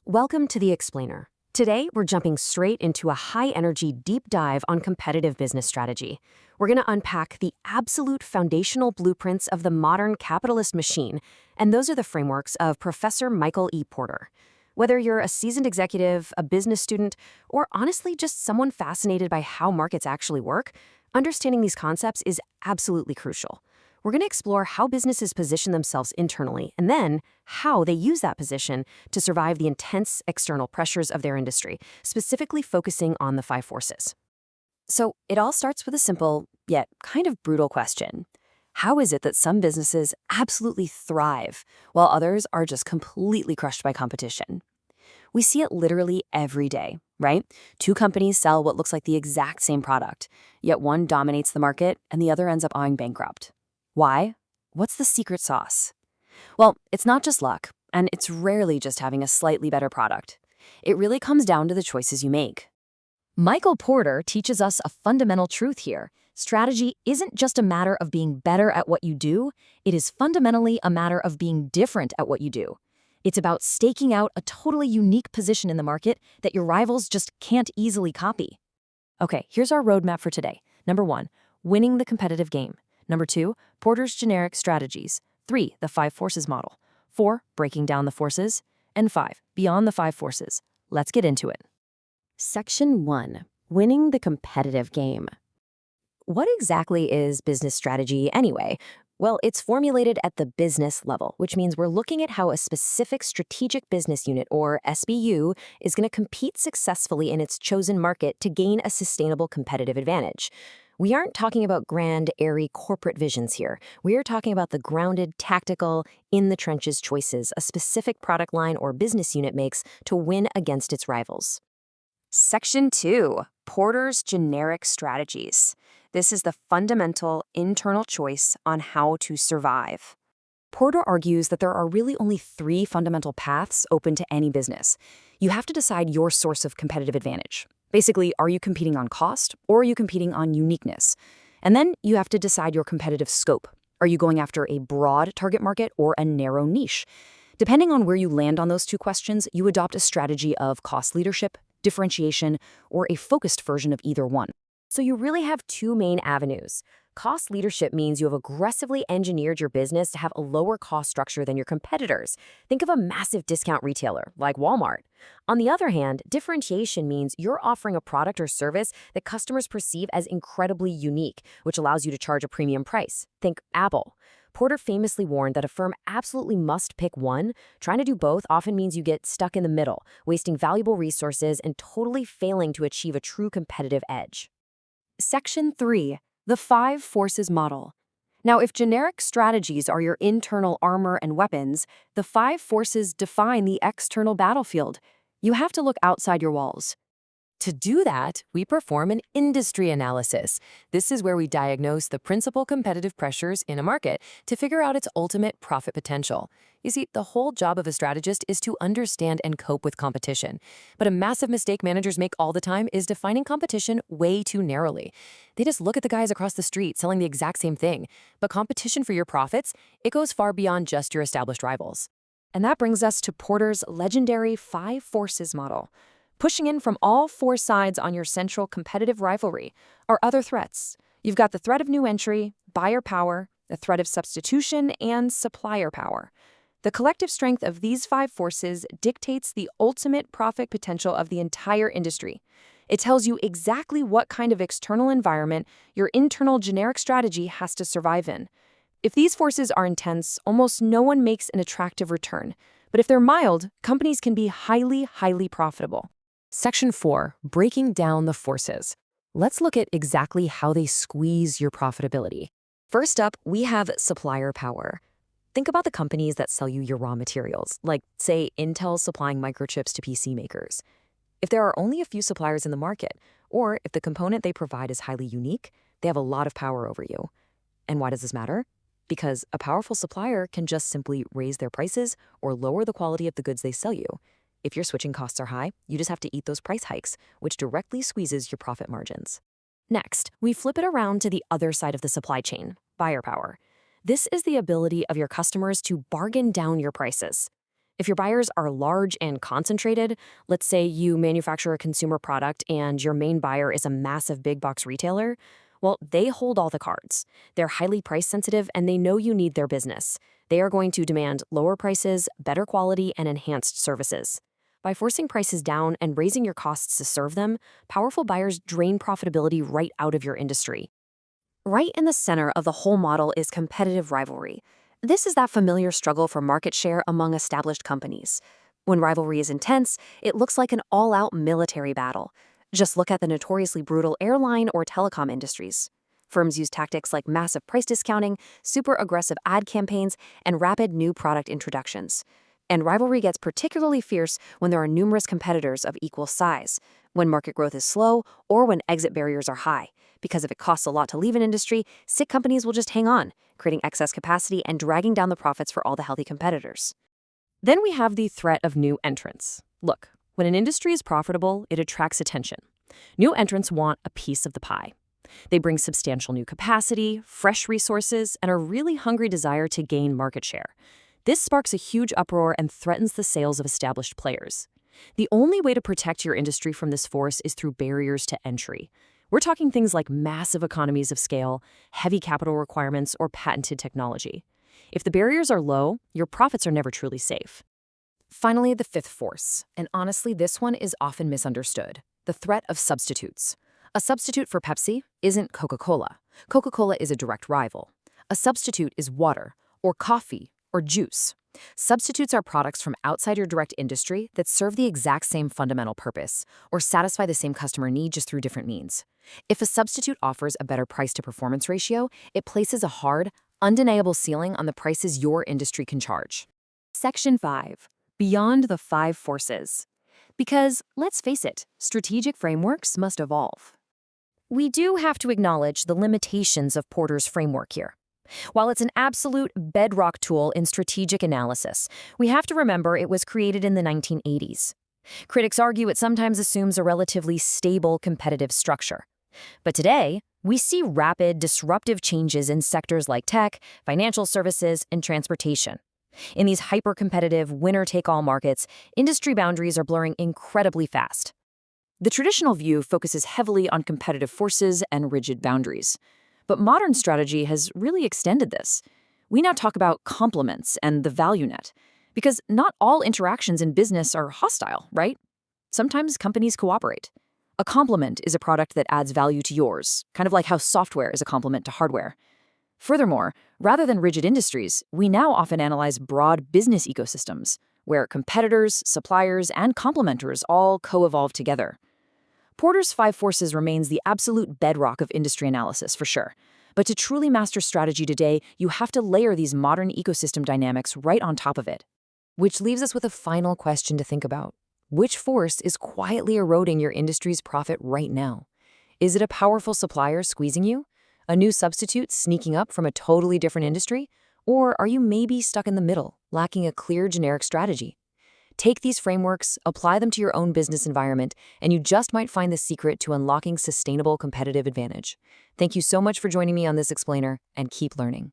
Welcome to The Explainer. Today, we're jumping straight into a high-energy deep dive on competitive business strategy. We're going to unpack the absolute foundational blueprints of the modern capitalist machine, and those are the frameworks of Professor Michael E. Porter. Whether you're a seasoned executive, a business student, or honestly just someone fascinated by how markets actually work, understanding these concepts is absolutely crucial. We're going to explore how businesses position themselves internally and then how they use that position to survive the intense external pressures of their industry, specifically focusing on the five forces. So it all starts with a simple, yet kind of brutal question. How is it that some businesses absolutely thrive while others are just completely crushed by competition? We see it literally every day, right? Two companies sell what looks like the exact same product, yet one dominates the market and the other ends up going bankrupt. Why? What's the secret sauce? Well, it's not just luck, and it's rarely just having a slightly better product. It really comes down to the choices you make. Michael Porter teaches us a fundamental truth here. Strategy isn't just a matter of being better at what you do, it is fundamentally a matter of being different at what you do. It's about staking out a totally unique position in the market that your rivals just can't easily copy. Okay, here's our roadmap for today. Number 1, winning the competitive game. Number 2, Porter's generic strategies. 3, the five forces model. 4, breaking down the forces. And 5, beyond the five forces. Let's get into it. Section 1, winning the competitive game. What exactly is business strategy anyway? Well, it's formulated at the business level, which means we're looking at how a specific strategic business unit, or SBU, is going to compete successfully in its chosen market to gain a sustainable competitive advantage. We aren't talking about grand, airy corporate visions here. We are talking about the grounded, tactical, in-the-trenches choices a specific product line or business unit makes to win against its rivals. Section 2, Porter's generic strategies. This is the fundamental internal choice on how to survive. Porter argues that there are really only 3 fundamental paths open to any business. You have to decide your source of competitive advantage. Basically, are you competing on cost or are you competing on uniqueness? And then you have to decide your competitive scope. Are you going after a broad target market or a narrow niche? Depending on where you land on those 2 questions, you adopt a strategy of cost leadership, differentiation, or a focused version of either one. So you really have 2 main avenues. Cost leadership means you have aggressively engineered your business to have a lower cost structure than your competitors. Think of a massive discount retailer like Walmart. On the other hand, differentiation means you're offering a product or service that customers perceive as incredibly unique, which allows you to charge a premium price. Think Apple. Porter famously warned that a firm absolutely must pick one. Trying to do both often means you get stuck in the middle, wasting valuable resources and totally failing to achieve a true competitive edge. Section 3, the five forces model. Now, if generic strategies are your internal armor and weapons, the five forces define the external battlefield. You have to look outside your walls. To do that, we perform an industry analysis. This is where we diagnose the principal competitive pressures in a market to figure out its ultimate profit potential. You see, the whole job of a strategist is to understand and cope with competition. But a massive mistake managers make all the time is defining competition way too narrowly. They just look at the guys across the street selling the exact same thing. But competition for your profits, it goes far beyond just your established rivals. And that brings us to Porter's legendary five forces model. Pushing in from all 4 sides on your central competitive rivalry are other threats. You've got the threat of new entry, buyer power, the threat of substitution, and supplier power. The collective strength of these 5 forces dictates the ultimate profit potential of the entire industry. It tells you exactly what kind of external environment your internal generic strategy has to survive in. If these forces are intense, almost no one makes an attractive return. But if they're mild, companies can be highly profitable. Section 4, breaking down the forces. Let's look at exactly how they squeeze your profitability. First up, we have supplier power. Think about the companies that sell you your raw materials, like, say, Intel supplying microchips to PC makers. If there are only a few suppliers in the market, or if the component they provide is highly unique, they have a lot of power over you. And why does this matter? Because a powerful supplier can just simply raise their prices or lower the quality of the goods they sell you. If your switching costs are high, you just have to eat those price hikes, which directly squeezes your profit margins. Next, we flip it around to the other side of the supply chain, buyer power. This is the ability of your customers to bargain down your prices. If your buyers are large and concentrated, let's say you manufacture a consumer product and your main buyer is a massive big box retailer, well, they hold all the cards. They're highly price sensitive and they know you need their business. They are going to demand lower prices, better quality, and enhanced services. By forcing prices down and raising your costs to serve them, powerful buyers drain profitability right out of your industry. Right in the center of the whole model is competitive rivalry. This is that familiar struggle for market share among established companies. When rivalry is intense, it looks like an all-out military battle. Just look at the notoriously brutal airline or telecom industries. Firms use tactics like massive price discounting, super aggressive ad campaigns, and rapid new product introductions. And rivalry gets particularly fierce when there are numerous competitors of equal size, when market growth is slow, or when exit barriers are high. Because if it costs a lot to leave an industry, sick companies will just hang on, creating excess capacity and dragging down the profits for all the healthy competitors. Then we have the threat of new entrants. Look, when an industry is profitable, it attracts attention. New entrants want a piece of the pie. They bring substantial new capacity, fresh resources, and a really hungry desire to gain market share. This sparks a huge uproar and threatens the sales of established players. The only way to protect your industry from this force is through barriers to entry. We're talking things like massive economies of scale, heavy capital requirements, or patented technology. If the barriers are low, your profits are never truly safe. Finally, the fifth force, and honestly, this one is often misunderstood: the threat of substitutes. A substitute for Pepsi isn't Coca-Cola. Coca-Cola is a direct rival. A substitute is water, or coffee, or juice. Substitutes are products from outside your direct industry that serve the exact same fundamental purpose, or satisfy the same customer need just through different means. If a substitute offers a better price-to-performance ratio, it places a hard, undeniable ceiling on the prices your industry can charge. Section 5. Beyond the 5 forces. Because, let's face it, strategic frameworks must evolve. We do have to acknowledge the limitations of Porter's framework here. While it's an absolute bedrock tool in strategic analysis, we have to remember it was created in the 1980s. Critics argue it sometimes assumes a relatively stable competitive structure. But today, we see rapid, disruptive changes in sectors like tech, financial services, and transportation. In these hyper-competitive, winner-take-all markets, industry boundaries are blurring incredibly fast. The traditional view focuses heavily on competitive forces and rigid boundaries. But modern strategy has really extended this. We now talk about complements and the value net, because not all interactions in business are hostile, right? Sometimes companies cooperate. A complement is a product that adds value to yours, kind of like how software is a complement to hardware. Furthermore, rather than rigid industries, we now often analyze broad business ecosystems, where competitors, suppliers, and complementers all co-evolve together. Porter's 5 forces remains the absolute bedrock of industry analysis, for sure. But to truly master strategy today, you have to layer these modern ecosystem dynamics right on top of it. Which leaves us with a final question to think about. Which force is quietly eroding your industry's profit right now? Is it a powerful supplier squeezing you? A new substitute sneaking up from a totally different industry? Or are you maybe stuck in the middle, lacking a clear generic strategy? Take these frameworks, apply them to your own business environment, and you just might find the secret to unlocking sustainable competitive advantage. Thank you so much for joining me on this explainer, and keep learning.